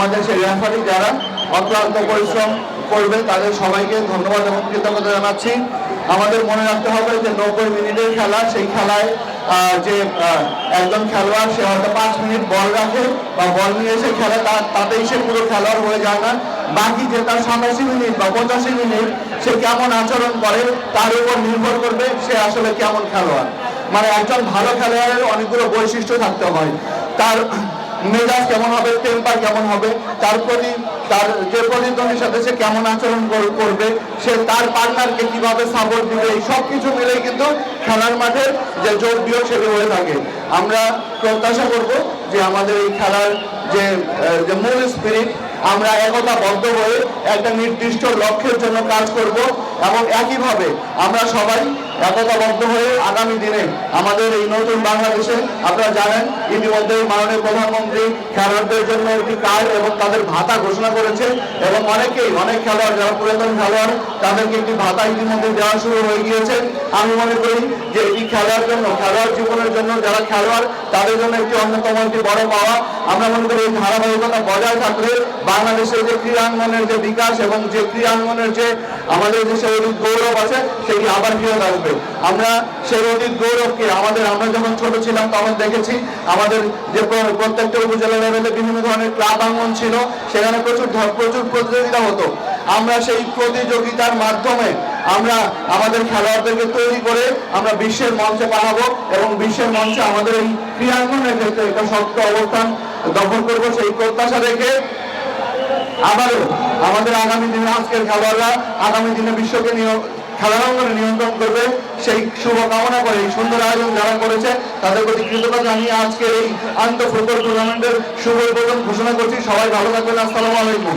আমাদের সেই রেফারি যারা অক্লান্ত পরিশ্রম করবে তাদের সবাইকে ধন্যবাদ এবং কৃতজ্ঞতা জানাচ্ছি। আমাদের মনে রাখতে হবে যে 90 মিনিটের খেলা, সেই খেলায় যে একজন খেলোয়াড় সে হয়তো 5 মিনিট বল রাখে বা বল নিয়ে এসে খেলে, তাতেই সে পুরো খেলোয়াড় হয়ে যায় না। বাকি যে তার 87 মিনিট বা 85 মিনিট সে কেমন আচরণ করে তার উপর নির্ভর করবে সে আসলে কেমন খেলোয়াড়। মানে একজন ভালো খেলোয়াড়ের অনেকগুলো বৈশিষ্ট্য থাকতে হয়। তার মেজাজ কেমন হবে, টেম্পার কেমন হবে, তার যে প্রতিদ্বন্দ্বীর সাথে সে কেমন আচরণ করবে, সে তার পার্টনারকে কিভাবে সাপোর্ট দিবে, এই সব কিছু মিলেই কিন্তু খেলার মাঠের যে যোগ বিয়োগ সেটি হয়ে থাকে। আমরা প্রত্যাশা করব যে আমাদের এই খেলার যে মূল স্পিরিট, আমরা একতাবদ্ধ হয়ে একটা নির্দিষ্ট লক্ষ্যের জন্য কাজ করব এবং একইভাবে আমরা সবাই একতাবদ্ধ হয়ে আগামী দিনে আমাদের এই নতুন বাংলাদেশে, আপনারা জানেন ইতিমধ্যে মাননীয় প্রধানমন্ত্রী খেলোয়াড়দের জন্য একটি কার্ড এবং তাদের ভাতা ঘোষণা করেছে এবং অনেক খেলোয়াড় যারা পুরাতন খেলোয়াড় তাদেরকে একটি ভাতা ইতিমধ্যে দেওয়া শুরু হয়ে গিয়েছে। আমি মনে করি যে এটি খেলার জন্য, খেলোয়াড় জীবনের জন্য যারা খেলোয়াড় তাদের জন্য একটি অন্যতম একটি বড় পাওয়া। আমরা মনে করি এই ধারাবাহিকতা বজায় থাকলে বাংলাদেশের যে ক্রীড়াঙ্গনের যে বিকাশ এবং যে ক্রীড়াঙ্গনের যে আমাদের যে সেই অতীত গৌরব আছে সেটি আবার ফিরে আসবে। আমরা সেই অতীত গৌরবকে আমরা যখন ছোট ছিলাম তখন দেখেছি আমাদের যে প্রত্যেকটা উপজেলা লেভেলে বিভিন্ন ধরনের ক্লাব আঙ্গন ছিল, সেখানে প্রচুর প্রতিযোগিতা হতো। আমরা সেই প্রতিযোগিতার মাধ্যমে আমরা আমাদের খেলোয়াড়দেরকে তৈরি করে আমরা বিশ্বের মঞ্চে পাঠাবো এবং বিশ্বের মঞ্চে আমাদের এই ক্রীড়াঙ্গনের ক্ষেত্রে একটা শক্ত অবস্থান দখল করবো। সেই প্রত্যাশা রেখে আবারও আমাদের আগামী দিনে আজকের খেলোয়াড়রা আগামী দিনে বিশ্বকে খেলার নিয়ন্ত্রণ করবে, সেই শুভকামনা করে এই সুন্দর আয়োজন যারা করেছে তাদের প্রতি কৃতজ্ঞতা জানিয়ে আজকে এই আন্তঃ ফুটবল টুর্নামেন্টের শুভ উদ্বোধন ঘোষণা করছি। সবাই ভালো থাকবেন। আসসালামু আলাইকুম।